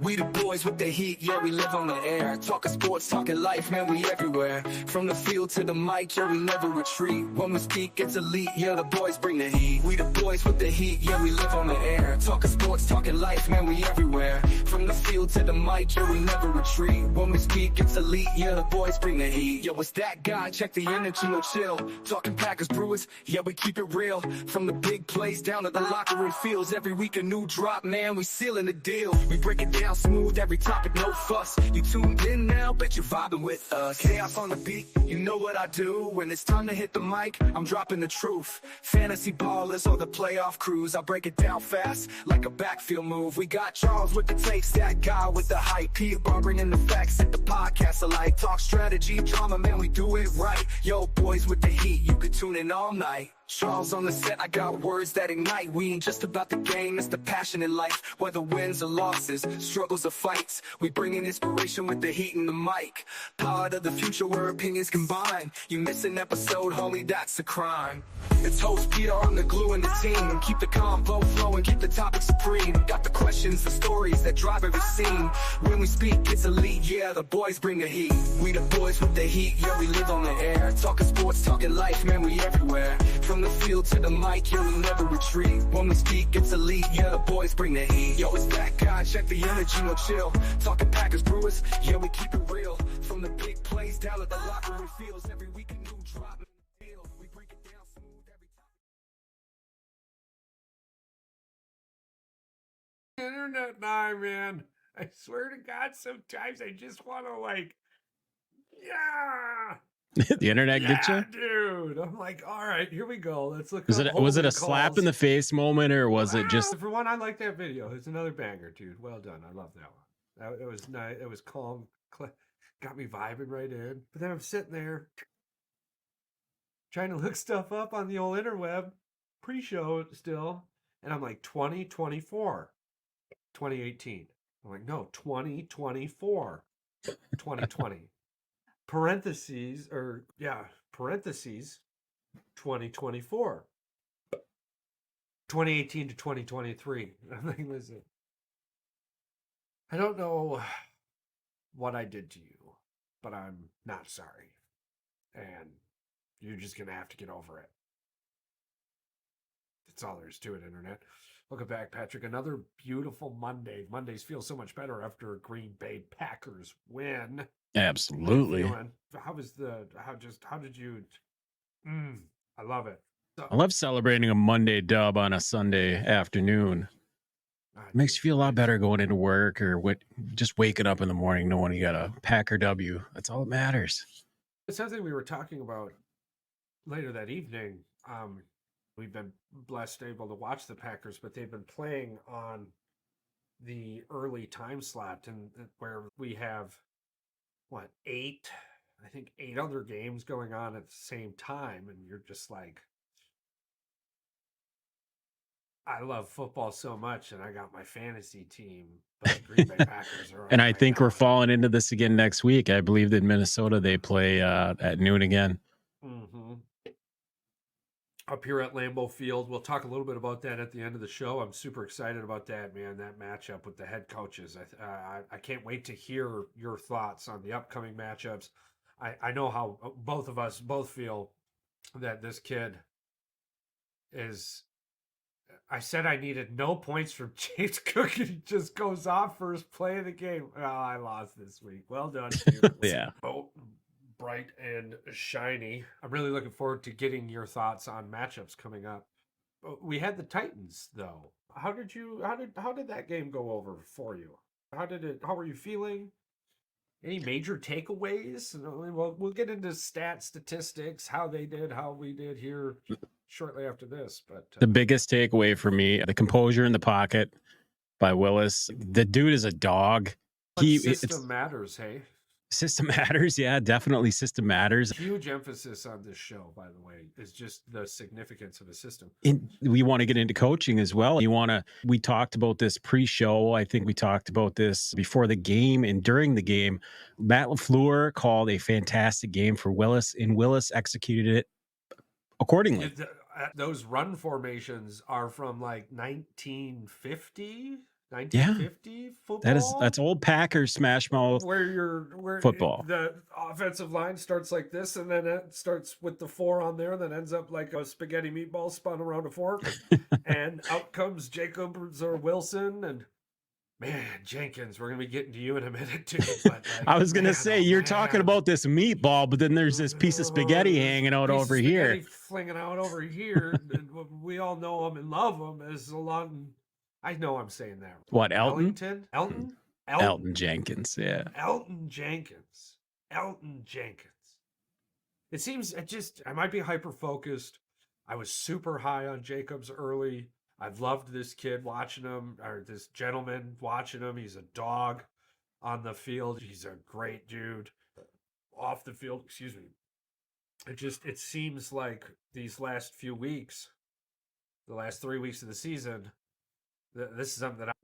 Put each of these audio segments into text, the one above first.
We the boys with the heat, yeah, we live on the air. Talking sports, talking life, man, we everywhere. From the field to the mic, yeah, we never retreat. When we speak, it's elite, yeah, the boys bring the heat. We the boys with the heat, yeah, we live on the air. Talking sports, talking life, man, we everywhere. From the field to the mic, yeah, we never retreat. When we speak, it's elite, yeah, the boys bring the heat. Yo, it's that guy, check the energy, no chill. Talking Packers, Brewers, yeah, we keep it real. From the big plays down to the locker room fields. Every week a new drop, man, we sealing the deal. We break it down smooth, every topic, no fuss. You tuned in now, bet you're vibing with us. Chaos on the beat, you know what I do. When it's time to hit the mic, I'm dropping the truth. Fantasy ballers or the playoff crews, I break it down fast, like a backfield move. We got Charles with the takes, that guy with the hype. Peter Bar bringing the facts, hit the podcast alike. Talk strategy, drama, man, we do it right. Yo, boys with the heat, you could tune in all night. Charles on the set, I got words that ignite. We ain't just about the game, it's the passion in life. Whether wins or losses, struggles or fights, we bring in inspiration with the heat and the mic. Part of the future where opinions combine. You miss an episode, homie, that's a crime. It's host Peter, I'm the glue in the team. Keep the combo flowing, keep the topic supreme. Got the questions, the stories that drive every scene. When we speak, it's elite, yeah, the boys bring the heat. We the boys with the heat, yeah, we live on the air. Talking sports, talking life, man, we everywhere. From the field to the mic, yeah, we never retreat. When we speak, it's elite, yeah, the boys bring the heat. Yo, it's that guy, check the energy, no chill. Talking Packers, Brewers, yeah, we keep it real. From the big plays down to the locker room fields. Every week a new drop. We break it down smooth every time. Internet now, man. I swear to God, sometimes I just want to yeah. The internet get you? Dude. I'm like, all right, here we go. Let's look. Was it a slap in the face moment, or was it just? For one, I like that video. It's another banger, dude. Well done. I love that one. It was nice. It was calm. Got me vibing right in. But then I'm sitting there trying to look stuff up on the old interweb, pre-show still, and I'm like 2024, 2018. I'm like, no, 2024, 2020. Parentheses, 2024. 2018 to 2023. I'm like, listen, I don't know what I did to you, but I'm not sorry. And you're just going to have to get over it. That's all there is to it, internet. Welcome back, Patrick. Another beautiful Monday. Mondays feel so much better after a Green Bay Packers win. Absolutely. How did you? I love it. I love celebrating a Monday dub on a Sunday afternoon. It makes you feel a lot better going into work or just waking up in the morning knowing you got a Packer W. That's all that matters. It's something we were talking about later that evening. We've been blessed able to watch the Packers, but they've been playing on the early time slot, and where we have eight other games going on at the same time, and you're just like, I love football so much, and I got my fantasy team, but the Green Bay Packers are. And I think we're falling into this again next week. I believe that in Minnesota they play at noon again. Mm-hmm. Up here at Lambeau Field. We'll talk a little bit about that at the end of the show. I'm super excited about that, man, that matchup with the head coaches. I can't wait to hear your thoughts on the upcoming matchups. I know how both of us feel that this kid is... I said I needed no points from James Cook, and he just goes off first play of the game. Oh, I lost this week. Well done, you. Yeah. Bright and shiny. I'm really looking forward to getting your thoughts on matchups coming up. We had the Titans, though. How did that game go over for you? How were you feeling? Any major takeaways? Well, we'll get into statistics, how they did, how we did here shortly after this. But the biggest takeaway for me, the composure in the pocket by Willis. The dude is a dog. System matters, hey? System matters. Yeah, definitely system matters. Huge emphasis on this show, by the way, is just the significance of a system. We want to get into coaching as well. We talked about this pre-show. I think we talked about this before the game and during the game. Matt LaFleur called a fantastic game for Willis, and Willis executed it accordingly. Those run formations are from like 1950. 1950 football. That's old Packers smash mouth where football. The offensive line starts like this, and then it starts with the 4 on there, then ends up like a spaghetti meatball spun around a fork, and out comes Jacobs or Wilson, and man, Jenkins, we're gonna be getting to you in a minute too. But like, I was gonna say you're talking about this meatball, but then there's this piece of spaghetti hanging out over here, flinging out over here. And we all know him and love him as a lot. I know I'm saying that. What, Elton? Elton Jenkins, yeah. Elton Jenkins. It seems I might be hyper focused. I was super high on Jacobs early. I've loved this kid watching him, or this gentleman watching him. He's a dog on the field. He's a great dude off the field. Excuse me. It seems like these last few weeks, the last 3 weeks of the season, this is something that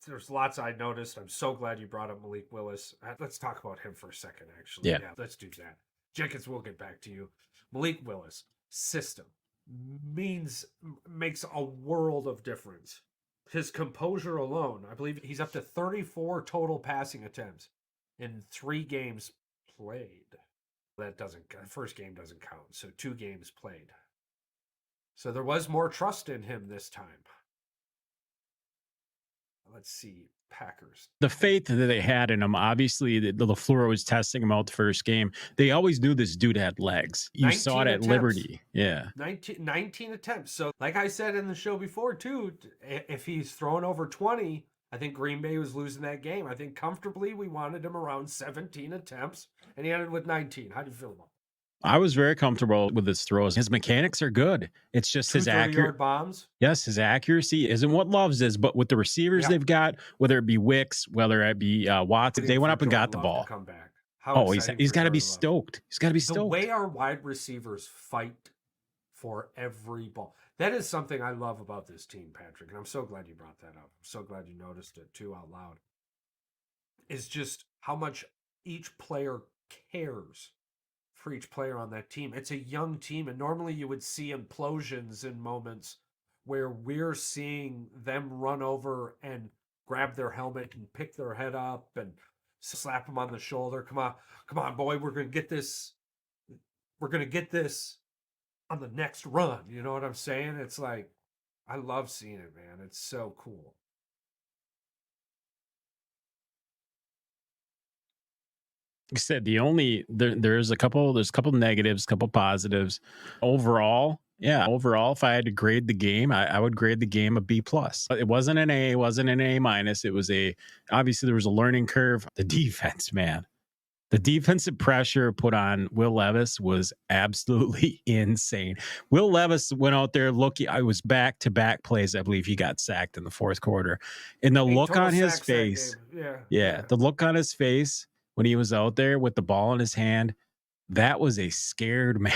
there's lots I noticed. I'm so glad you brought up Malik Willis. Let's talk about him for a second, actually. Yeah, let's do that. Jenkins, we'll get back to you. Malik Willis, system makes a world of difference. His composure alone, I believe he's up to 34 total passing attempts in 3 games played. That first game doesn't count, so 2 games played. So there was more trust in him this time. Let's see, Packers. The faith that they had in him, obviously, the LaFleur was testing him out the first game. They always knew this dude had legs. You saw it at Liberty. Yeah. 19 attempts. So like I said in the show before, too, if he's throwing over 20, I think Green Bay was losing that game. I think comfortably we wanted him around 17 attempts, and he ended with 19. How do you feel about it? I was very comfortable with his throws. His mechanics are good. It's just his accuracy. Bombs. Yes, his accuracy isn't what Love's is, but with the receivers they've got, whether it be Wicks, whether it be Watts, they went up and got the ball. Come back. He's got to be stoked. He's got to be stoked. The way our wide receivers fight for every ball. That is something I love about this team, Patrick, and I'm so glad you brought that up. I'm so glad you noticed it too out loud. Is just how much each player cares for each player on that team. It's a young team, and normally you would see implosions in moments where we're seeing them run over and grab their helmet and pick their head up and slap them on the shoulder. Come on, boy, we're going to get this. We're going to get this on the next run. You know what I'm saying? It's like, I love seeing it, man. It's so cool. Like I said, there's a couple negatives, a couple positives. Overall, if I had to grade the game, I would grade the game a B+. It wasn't an A, it wasn't an A-. It was obviously there was a learning curve. The defense, man. The defensive pressure put on Will Levis was absolutely insane. Will Levis went out there looking. I was back-to-back plays. I believe he got sacked in the 4th quarter. And the look on his face, the look on his face when he was out there with the ball in his hand, that was a scared man.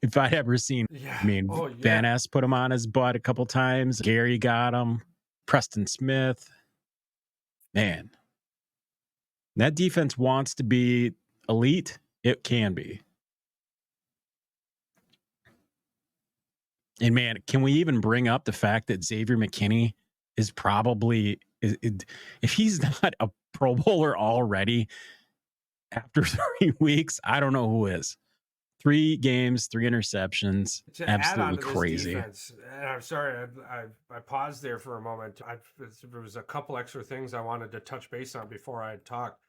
If I'd ever seen, Van Ness put him on his butt a couple times. Gary got him. Preston Smith. Man. That defense wants to be elite. It can be. And man, can we even bring up the fact that Xavier McKinney is probably, if he's not a Pro Bowler already after 3 weeks, I don't know who is. 3 games, 3 interceptions. Absolutely crazy. And I'm sorry, I paused there for a moment. There was a couple extra things I wanted to touch base on before I talked.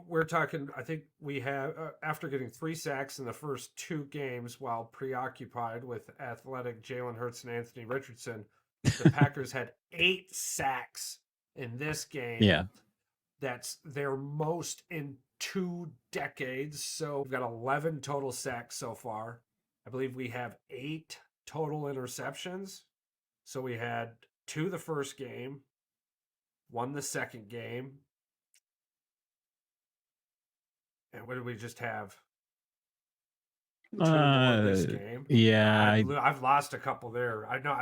We're talking, I think we have, after getting 3 sacks in the first 2 games while preoccupied with athletic Jalen Hurts and Anthony Richardson, the Packers had 8 sacks in this game. Yeah. That's their most in 2 decades. So we've got 11 total sacks so far. I believe we have 8 total interceptions. So we had 2 the first game, 1 the second game. And what did we just have? 2 more this game. Yeah. I've lost a couple there. I know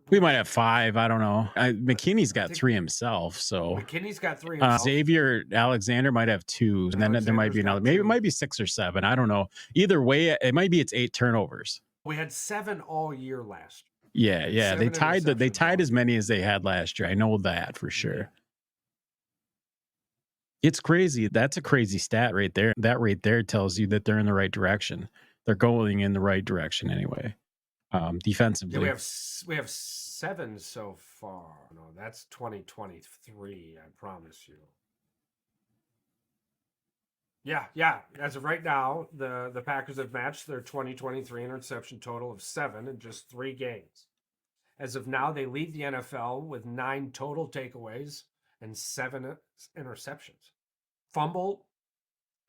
we might have 5. I don't know. McKinney's got 3 himself. So McKinney's got 3 himself. Xavier Alexander might have 2. And then there might be another. Maybe it might be 6 or 7. I don't know. Either way, it's 8 turnovers. We had 7 all year last. Yeah. They 7 tied interceptions. as many as they had last year. I know that for sure. It's crazy. That's a crazy stat right there. That right there tells you that they're in the right direction. They're going in the right direction anyway. Defensively. Yeah, we have 7 so far. No, that's 2023, I promise you. Yeah. As of right now, the Packers have matched their 2023 interception total of 7 in just 3 games. As of now, they lead the NFL with 9 total takeaways and 7 interceptions. Fumble,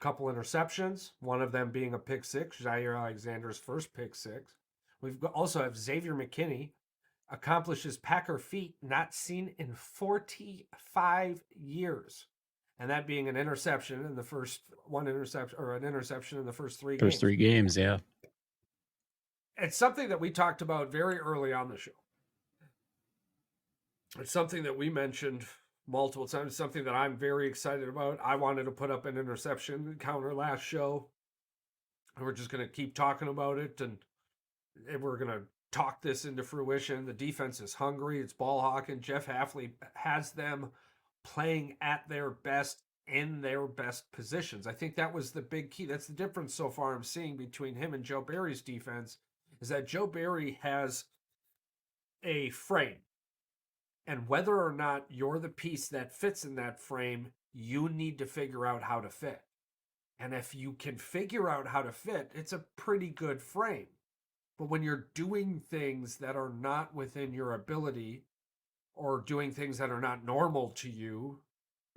couple interceptions, one of them being a pick six, Jair Alexander's first pick six. We've also have Xavier McKinney accomplishes Packer feat not seen in 45 years. And that being an interception in the first an interception in the first 3 games. First 3 games, yeah. It's something that we talked about very early on the show. It's something that we mentioned multiple times, something that I'm very excited about. I wanted to put up an interception counter last show. And we're just going to keep talking about it, and we're going to talk this into fruition. The defense is hungry. It's ball hawking. Jeff Hafley has them playing at their best in their best positions. I think that was the big key. That's the difference so far I'm seeing between him and Joe Barry's defense, is that Joe Barry has a frame. And whether or not you're the piece that fits in that frame, you need to figure out how to fit. And if you can figure out how to fit, it's a pretty good frame. But when you're doing things that are not within your ability, or doing things that are not normal to you,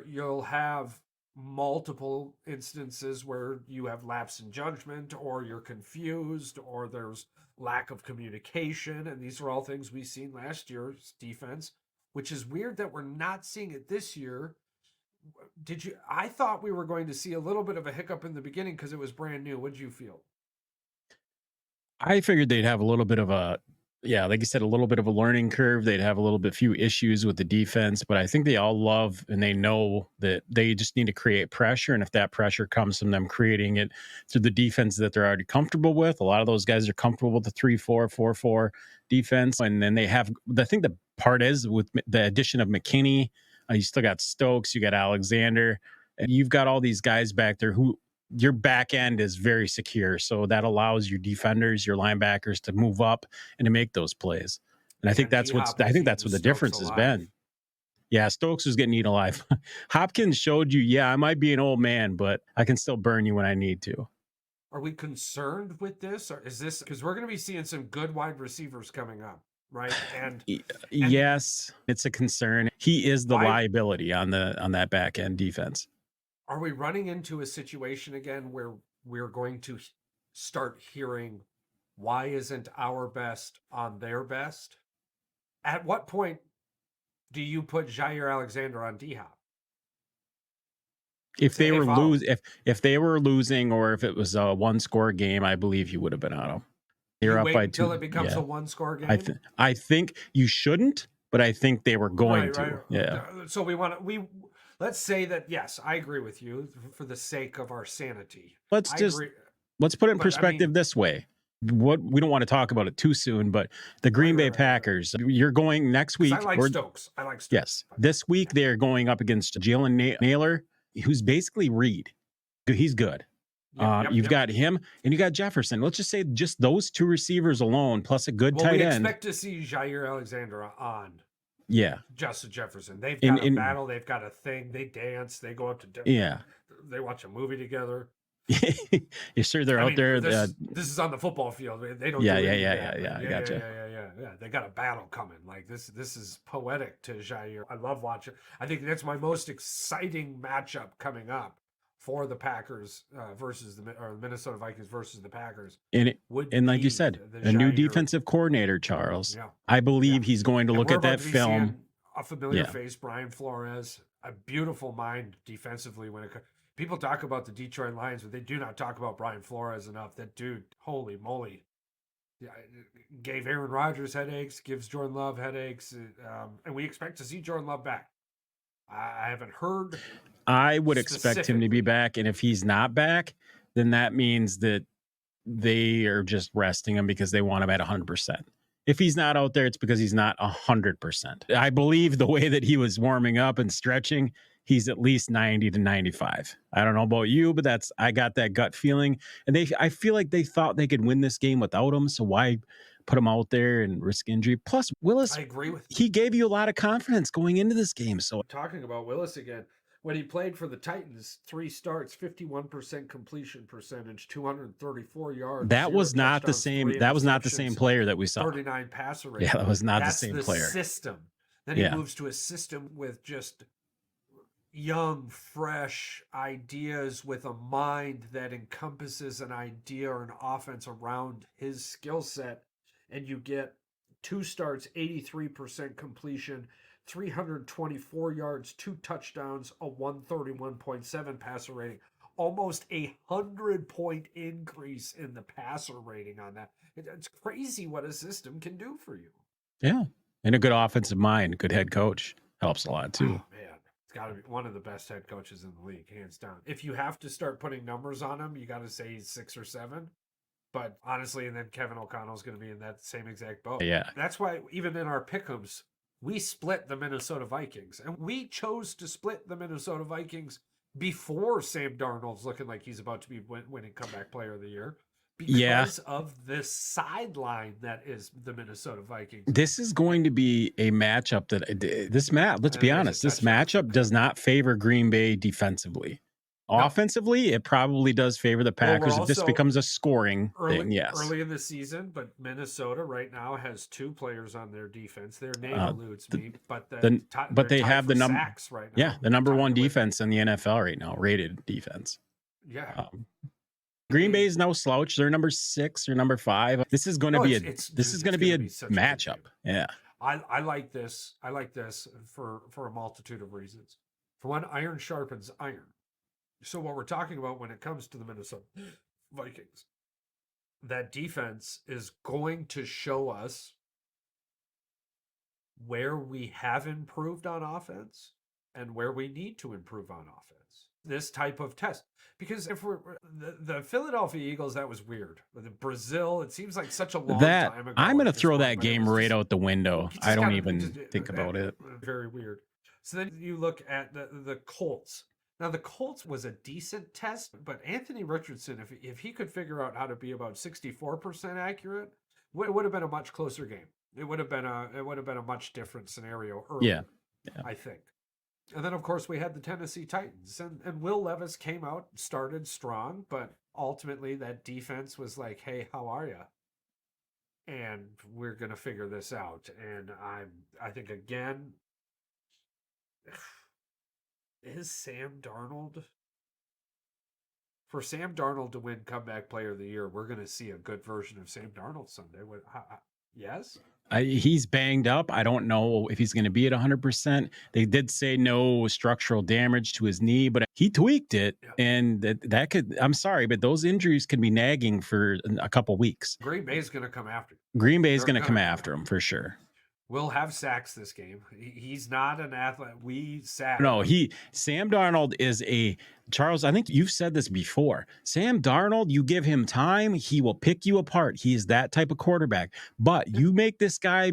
you'll have multiple instances where you have lapse in judgment, or you're confused, or there's lack of communication. And these are all things we've seen last year's defense, which is weird that we're not seeing it this year. I thought we were going to see a little bit of a hiccup in the beginning because it was brand new. What did you feel? I figured they'd have a little bit of like you said, a little bit of a learning curve. They'd have a little bit few issues with the defense, but I think they all love and they know that they just need to create pressure. And if that pressure comes from them creating it through the defense that they're already comfortable with, a lot of those guys are comfortable with the 3-4, 4-4 defense. And then I think the part is with the addition of McKinney, you still got Stokes, you got Alexander, and you've got all these guys back there who your back end is very secure. So that allows your defenders, your linebackers to move up and to make those plays. And I think that's what the difference has been. Yeah, Stokes was getting eaten alive. Hopkins showed you, I might be an old man, but I can still burn you when I need to. Are we concerned with this? Or is this because we're going to be seeing some good wide receivers coming up, right? And yes, it's a concern. He is the liability on that back end defense. Are we running into a situation again where we're going to start hearing, why isn't our best on their best? At what point do you put Jair Alexander on D-Hop? If they were losing, or if it was a 1-score game, I believe he would have been on him. You're up by 2 until it becomes a 1-score game. I think you shouldn't, but I think they were going to. Right. Yeah. So let's say that, yes, I agree with you for the sake of our sanity. Let's put it in perspective this way. We don't want to talk about it too soon, but the Green Bay Packers, you're going next week. I like Stokes. Yes. This week they're going up against Jalen Naylor, who's basically Reed. He's good. You've got him and you got Jefferson. Let's just say just those 2 receivers alone, plus a good tight end. We expect to see Jair Alexander on. Yeah. Justin Jefferson. They've got a battle. They've got a thing. They dance. They go up to dinner. Yeah. They watch a movie together. You're sure they're out there. This is on the football field. They don't. Yeah. I gotcha. Yeah. They got a battle coming. Like this is poetic to Jair. I love watching. I think that's my most exciting matchup coming up for the Packers versus the Minnesota Vikings versus the Packers. And like you said, a new defensive coordinator, Charles. Yeah. I believe he's going to look at that film. A familiar face, Brian Flores, a beautiful mind defensively. People talk about the Detroit Lions, but they do not talk about Brian Flores enough. That dude, holy moly, gave Aaron Rodgers headaches, gives Jordan Love headaches, and we expect to see Jordan Love back. I haven't heard. I would expect him to be back, and if he's not back, then that means that they are just resting him because they want him at 100%. If he's not out there, it's because he's not 100%. I believe the way that he was warming up and stretching, he's at least 90 to 95. I don't know about you, but I got that gut feeling. And I feel like they thought they could win this game without him. So why put him out there and risk injury? Plus, Willis, I agree with he gave you a lot of confidence going into this game. So talking about Willis again. When he played for the Titans, 3 starts, 51% completion percentage, 234 yards. that was not the same. That was not the same player that we saw. 39 passer rating. Yeah, that was not That's the same player. System. Then he moves to a system with just young, fresh ideas with a mind that encompasses an idea or an offense around his skill set. And you get 2 starts, 83% completion, 324 yards, 2 touchdowns, a 131.7 passer rating. Almost 100-point increase in the passer rating on that. It's crazy what a system can do for you. Yeah. And a good offensive mind, good head coach helps a lot too. Oh, man. It's got to be one of the best head coaches in the league, hands down. If you have to start putting numbers on him, you got to say he's 6 or 7. But honestly, and then Kevin O'Connell's going to be in that same exact boat. Yeah. That's why even in our pick'ems, we split the Minnesota Vikings. And we chose to split the Minnesota Vikings before Sam Darnold's looking like he's about to be winning comeback player of the year. Because of this sideline that is the Minnesota Vikings. This is going to be a matchup let's be honest, this matchup does not favor Green Bay defensively. No. Offensively, it probably does favor the Packers if this becomes a scoring thing. Yes. Early in the season, but Minnesota right now has 2 players on their defense. Their name eludes me, but they have the number right now. Yeah, the number 1 defense in the NFL right now, rated defense. Yeah. Green Bay is no slouch. They're number 6 or number 5. This is going to be a matchup. Yeah. I like this. I like this for a multitude of reasons. For one, iron sharpens iron. So what we're talking about when it comes to the Minnesota Vikings, that defense is going to show us where we have improved on offense and where we need to improve on offense. This type of test. Because if we're the Philadelphia Eagles, that was weird. The Brazil, it seems like such a long time ago. I'm going to throw that game right out the window. I don't even think about it. Very weird. So then you look at the Colts. Now, the Colts was a decent test, but Anthony Richardson, if he could figure out how to be about 64% accurate, it would have been a much closer game. It would have been a much different scenario earlier, I think. And then, of course, we had the Tennessee Titans, and Will Levis came out, started strong, but ultimately that defense was like, "Hey, how are you?" And we're gonna figure this out. And I think again. Is Sam Darnold? For Sam Darnold to win comeback player of the year, we're going to see a good version of Sam Darnold Sunday. Yes? He's banged up. I don't know if he's going to be at 100%. They did say no structural damage to his knee, but he tweaked it. Yeah. And that could, I'm sorry, but those injuries can be nagging for a couple weeks. Green Bay's going to come after him. Green Bay's going to come after him for sure. We'll have sacks this game. He's not an athlete. We sack. No, Sam Darnold is Charles, I think you've said this before. Sam Darnold, you give him time, he will pick you apart. He is that type of quarterback. But you make this guy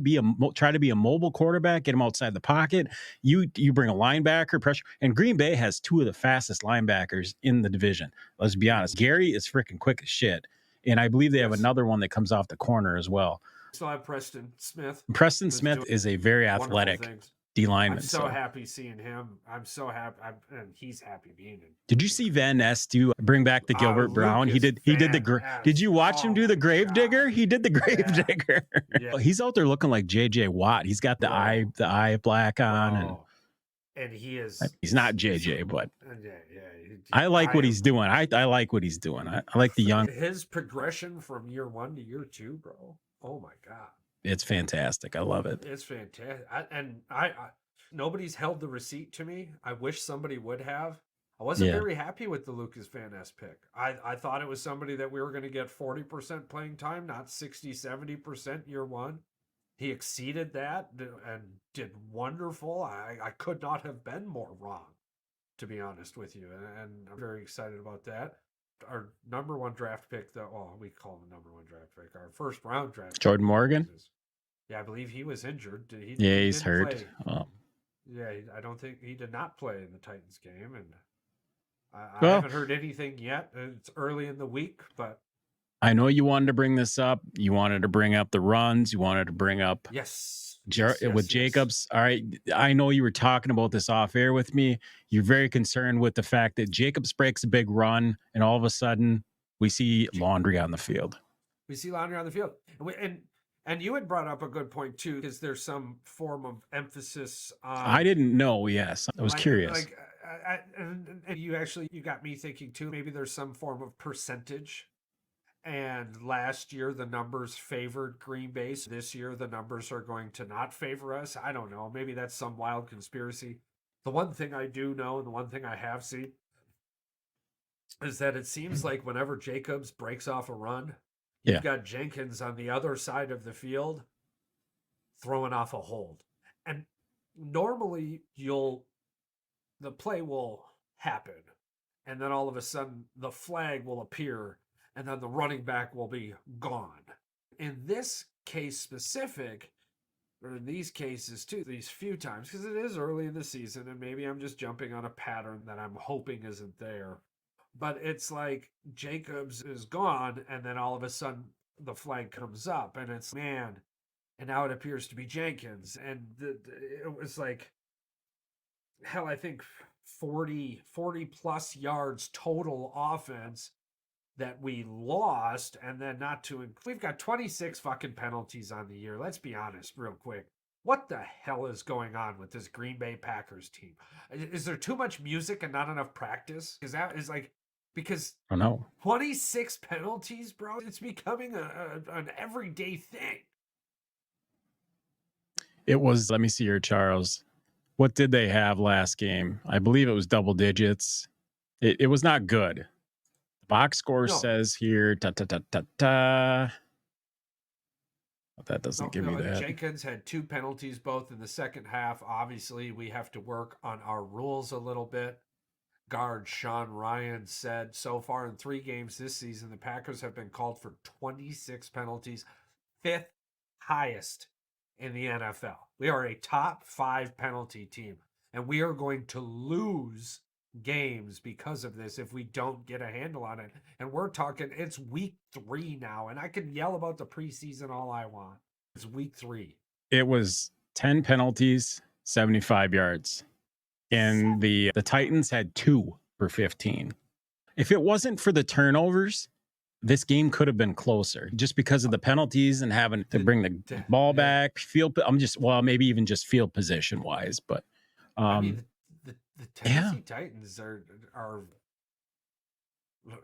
try to be a mobile quarterback, get him outside the pocket. You bring a linebacker, pressure. And Green Bay has 2 of the fastest linebackers in the division. Let's be honest. Gary is freaking quick as shit. And I believe they have another one that comes off the corner as well. Still have Preston Smith. Preston Smith is a very athletic D lineman. I'm so happy seeing him. I'm so happy, and he's happy being in. Did you see Van Ness bring back the Gilbert Brown? He did Did you watch him do the grave digger? He did the grave digger. Yeah. He's out there looking like JJ Watt. He's got the eye black on, and he is. He's not JJ, but I like what he's doing. I like what he's doing. I like the young. His progression from year 1 to year 2, bro. Oh my God. It's fantastic. I love it. It's fantastic. Nobody's held the receipt to me. I wish somebody would have. I wasn't very happy with the Lucas Van Ness pick. I thought it was somebody that we were going to get 40% playing time, not 60, 70% year 1. He exceeded that and did wonderful. I could not have been more wrong, to be honest with you. And I'm very excited about that. Our number 1 draft pick, we call him the number 1 draft pick. Our first round draft Jordan pick, Morgan. Yeah, I believe he was injured. Yeah, He he's didn't hurt. play. Yeah, I don't think he did not play in the Titans game, and I Well, haven't heard anything yet. It's early in the week, but I know you wanted to bring this up. You wanted to bring up the runs. You wanted to bring up yes, with Jacobs. All right. I know you were talking about this off air with me. You're very concerned with the fact that Jacobs breaks a big run and all of a sudden we see laundry on the field. We see laundry on the field. And you had brought up a good point too, because there's some form of emphasis on. I didn't know. Yes. I was curious. And you got me thinking too, maybe there's some form of percentage. And last year, the numbers favored Green Bay. This year, the numbers are going to not favor us. I don't know. Maybe that's some wild conspiracy. The one thing I do know, and the one thing I have seen, is that it seems like whenever Jacobs breaks off a run, you've got Jenkins on the other side of the field throwing off a hold. And normally, the play will happen. And then all of a sudden, the flag will appear and then the running back will be gone. In this case specific, or in these cases too, these few times, because it is early in the season and maybe I'm just jumping on a pattern that I'm hoping isn't there. But it's like Jacobs is gone and then all of a sudden the flag comes up and it's, man, and now it appears to be Jenkins. And it was like, hell, I think 40 plus yards total offense that we lost, and then we've got 26 fucking penalties on the year. Let's be honest real quick. What the hell is going on with this Green Bay Packers team? Is there too much music and not enough practice? Because I don't know. 26 penalties, bro. It's becoming an everyday thing. It was, let me see here, Charles. What did they have last game? I believe it was double digits. It was not good. Box score says here, That doesn't give me that. Jenkins had 2 penalties, both in the second half. Obviously, we have to work on our rules a little bit. Guard Sean Ryan said, so far in 3 games this season, the Packers have been called for 26 penalties, 5th highest in the NFL. We are a top 5 penalty team, and we are going to lose games because of this if we don't get a handle on it. And we're talking, it's week 3 now, and I can yell about the preseason all I want. It's week 3. It was 10 penalties, 75 yards, and the Titans had 2 for 15. If it wasn't for the turnovers, this game could have been closer, just because of the penalties and having to bring the ball back. Maybe even just field position wise, but I mean, the Tennessee Titans are what,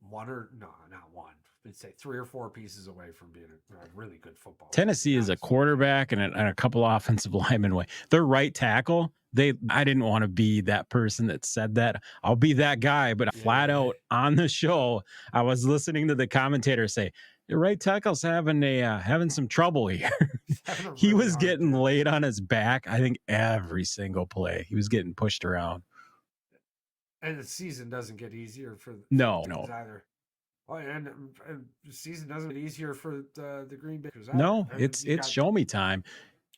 not one. I'd say 3 or 4 pieces away from being a really good football team. Tennessee is a quarterback and a couple offensive linemen away. Their right tackle, I didn't want to be that person that said that. I'll be that guy, but flat out on the show, I was listening to the commentator say, the right tackle's having some trouble here. He was getting laid on his back, I think, every single play. He was getting pushed around. And the season doesn't get easier for no either. Oh, and the season doesn't get easier for the Green Bay. No, it's show me time.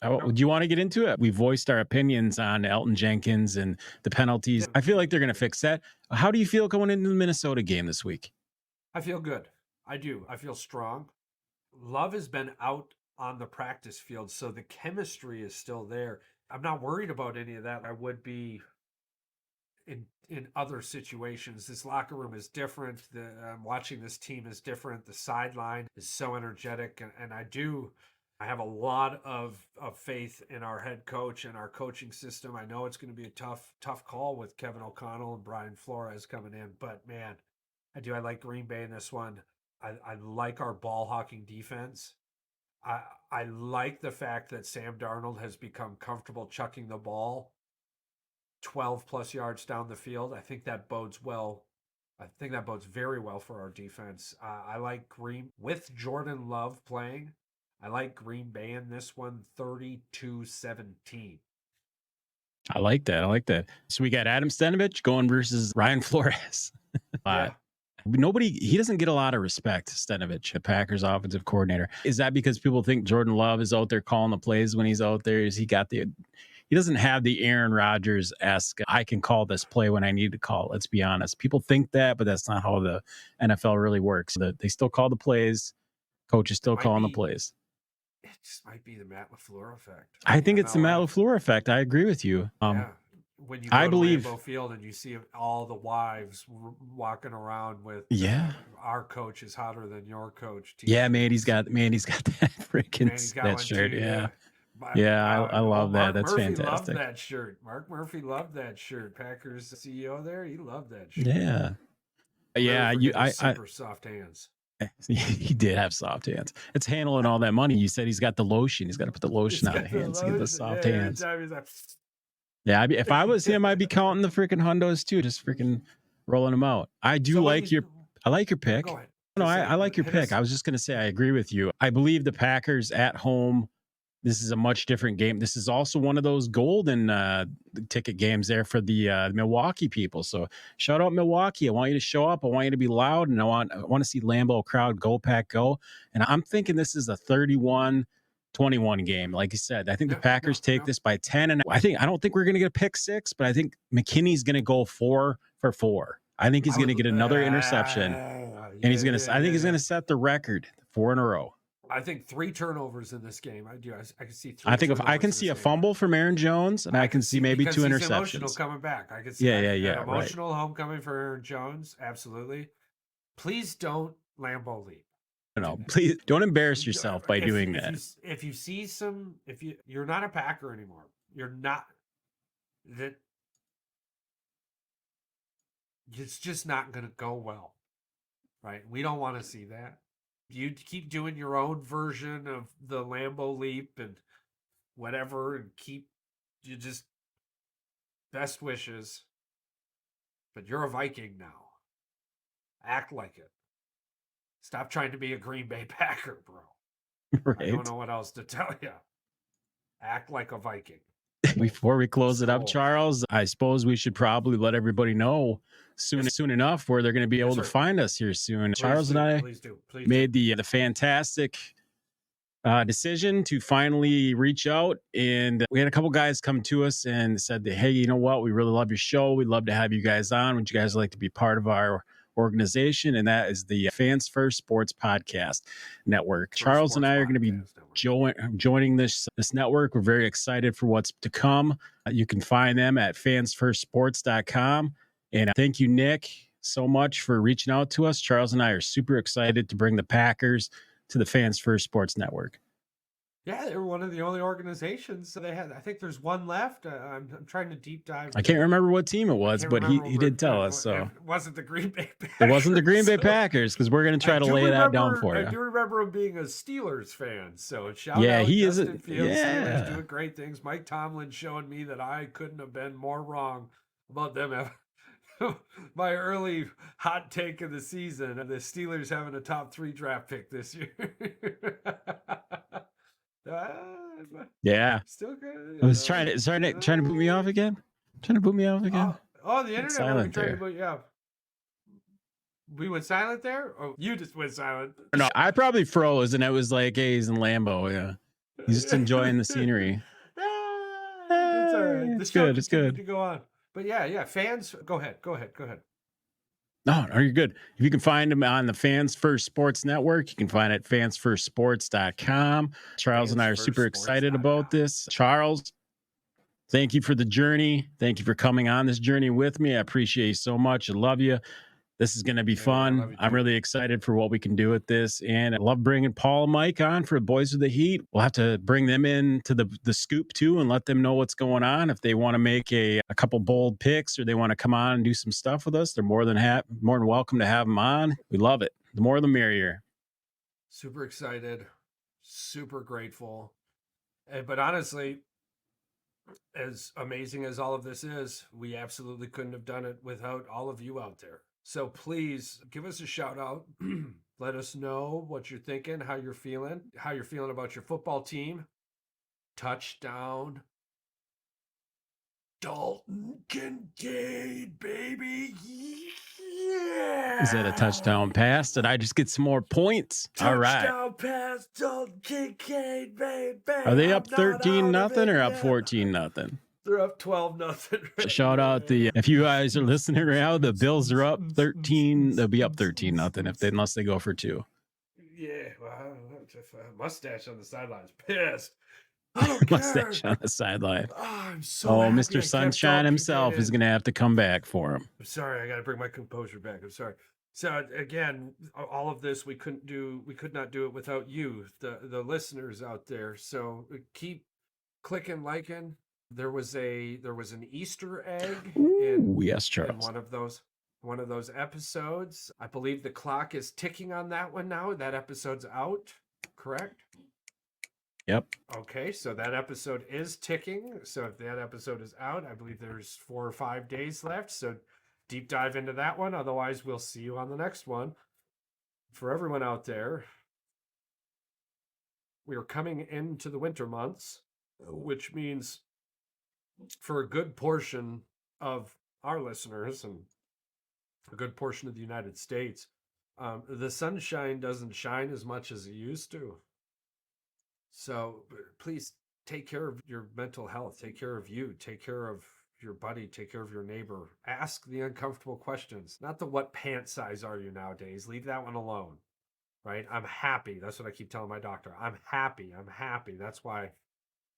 Do you want to get into it? We voiced our opinions on Elton Jenkins and the penalties. I feel like they're going to fix that. How do you feel going into the Minnesota game this week? I feel good. I do. I feel strong. Love has been out on the practice field, so the chemistry is still there. I'm not worried about any of that. I would be in other situations. This locker room is different. Watching this team is different. The sideline is so energetic, and I have a lot of faith in our head coach and our coaching system. I know it's going to be a tough call with Kevin O'Connell and Brian Flores coming in, but man, I like Green Bay in this one. I like our ball hawking defense. I like the fact that Sam Darnold has become comfortable chucking the ball 12 plus yards down the field. I think that bodes well. I think that bodes very well for our defense. I like Green with Jordan Love playing. I like Green Bay in this one, 32-17. I like that. So we got Adam Stenavich going versus Ryan Flores. He doesn't get a lot of respect, Stenovich, the Packers offensive coordinator. Is that because people think Jordan Love is out there calling the plays when he's out there? He doesn't have the Aaron Rodgers-esque, I can call this play when I need to call. Let's be honest. People think that, but that's not how the NFL really works. They still call the plays. Coach is still calling the plays. It just might be the Matt LaFleur effect. I think it's the Matt LaFleur effect. I agree with you. Yeah. When you go to Lambeau Field and you see all the wives walking around with our coach is hotter than your coach. Yeah, Mandy's got that freaking that shirt. I love that. That's Murphy fantastic. Loved that shirt. Mark Murphy loved that shirt. Packers CEO there, he loved that shirt. Super soft hands. He did have soft hands. It's handling all that money. You said he's got the lotion. He's got to put the lotion on the hands to get the soft hands. Yeah, if I was him, I'd be counting the freaking hundos too, just freaking rolling them out. I like your pick. Go ahead. No, I like your pick. I was just going to say I agree with you. I believe the Packers at home. This is a much different game. This is also one of those golden ticket games there for the Milwaukee people. So shout out Milwaukee. I want you to show up. I want you to be loud, and I want to see Lambeau crowd go Pack go. And I'm thinking this is a 31-21 game. Like you said, I think the Packers take this by 10. And I don't think we're going to get a pick 6, but I think McKinney's going to go 4 for 4. I think he's going to get another interception, and he's going to. I think he's going to set the record 4 in a row. I think 3 turnovers in this game. I can see 3. I think if I can see a fumble from Aaron Jones, and I can see maybe 2 interceptions. Emotional coming back. I can see emotional homecoming for Aaron Jones. Absolutely. Please don't Lambeau leap. No, please don't embarrass yourself by doing that. If you see you're not a Packer anymore. You're not that. It's just not going to go well, right? We don't want to see that. You keep doing your own version of the Lambeau leap and whatever, and you just best wishes. But you're a Viking now. Act like it. Stop trying to be a Green Bay Packer, bro. Right. I don't know what else to tell you. Act like a Viking. Before we close it up, Charles, I suppose we should probably let everybody know soon enough where they're going to be able to find us here soon. Charles and I made the fantastic decision to finally reach out, and we had a couple guys come to us and said that, hey, you know what? We really love your show. We'd love to have you guys on. Would you guys like to be part of our organization? And that is the Fans First Sports Podcast Network. Charles and I are going to be joining this network. We're very excited for what's to come. You can find them at fansfirstsports.com. And thank you, Nick, so much for reaching out to us. Charles and I are super excited to bring the Packers to the Fans First Sports Network. Yeah, they were one of the only organizations they had. I think there's one left. I'm trying to deep dive. I can't remember what team it was, but he did tell us. So it wasn't the Green Bay Packers. It wasn't the Green Bay Packers, because we're going to try to lay that down for you. I do remember him being a Steelers fan. So shout out he Justin is Fields. Steelers doing great things. Mike Tomlin showing me that I couldn't have been more wrong about them. My early hot take of the season, the Steelers having a top 3 draft pick this year. Still good. I was trying to boot me off again. The internet silent trying to boot you off. We went silent there, or you just went silent? No, I probably froze, and it was like, hey, he's in Lambeau. Yeah, he's just enjoying the scenery. It's all right. It's good. It's good to go on. But yeah, fans, go ahead. No, you're good. If you can find them on the Fans First Sports Network, you can find it at fansfirstsports.com. Charles and I are super excited about this. Charles, thank you for the journey. Thank you for coming on this journey with me. I appreciate you so much. I love you. This is going to be fun. I'm really excited for what we can do with this. And I love bringing Paul and Mike on for Boys with the Heat. We'll have to bring them in to the scoop too and let them know what's going on. If they want to make a couple bold picks, or they want to come on and do some stuff with us, they're more than welcome to have them on. We love it. The more the merrier. Super excited. Super grateful. But honestly, as amazing as all of this is, we absolutely couldn't have done it without all of you out there. So please give us a shout out. Let us know what you're thinking, how you're feeling about your football team. Touchdown. Dalton Kincaid, baby. Yeah. Is that a touchdown pass? Did I just get some more points? All right. Touchdown pass, Dalton Kincaid, baby. Are they up I'm not 13 out of nothing it or up yet. 14 nothing? They're up 12-0. Shout out if you guys are listening right now, the Bills are up 13. They'll be up 13 nothing unless they go for 2. Yeah, well, mustache on the sidelines, pissed. I don't care. Mustache on the sideline. I'm so happy I Mr. kept Sunshine Dalton himself Kincaid is in. going to have to come back for him. I'm sorry, I got to bring my composure back. I'm sorry. So again, all of this we could not do it without you, the listeners out there. So keep clicking, liking. There was an Easter egg Ooh, yes, in Charles. one of those episodes. I believe the clock is ticking on that one now. That episode's out, correct? Yep. Okay, so that episode is ticking. So if that episode is out, I believe there's 4 or 5 days left. So deep dive into that one. Otherwise, we'll see you on the next one. For everyone out there, we are coming into the winter months, which means for a good portion of our listeners and a good portion of the United States, the sunshine doesn't shine as much as it used to. So please take care of your mental health, take care of you, take care of your buddy, take care of your neighbor. Ask the uncomfortable questions, not the what pant size are you nowadays. Leave that one alone, right? I'm happy. That's what I keep telling my doctor. I'm happy. That's why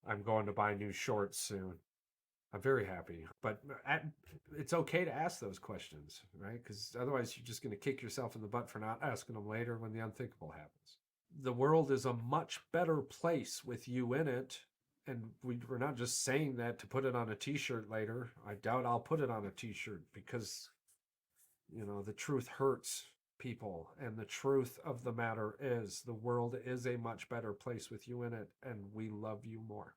I'm going to buy new shorts soon. I'm very happy, but it's okay to ask those questions, right? Because otherwise you're just going to kick yourself in the butt for not asking them later when the unthinkable happens. The world is a much better place with you in it. And we're not just saying that to put it on a t-shirt later. I doubt I'll put it on a t-shirt because, the truth hurts people. And the truth of the matter is the world is a much better place with you in it. And we love you more.